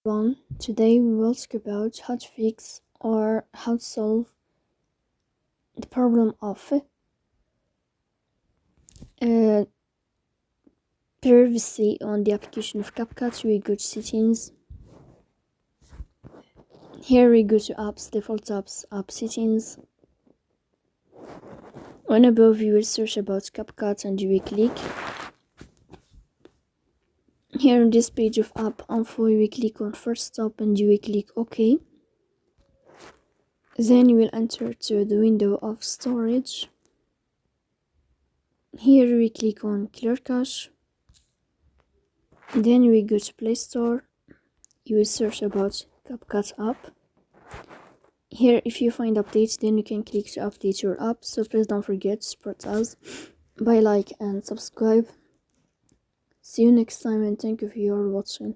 Today we will talk about how to fix or how to solve the problem of privacy on the application of CapCut. We go to settings. Here we go to apps, default apps, app settings. On above you will search about CapCut and you will click. Here on this page of app info you will click on first stop and you will click OK. Then you will enter to the window of storage. Here we click on clear cache. Then we go to Play Store. You will search about CapCut app. Here if you find updates, then you can click to update your app. So please don't forget to support us by like and subscribe. See you next time and thank you for your watching.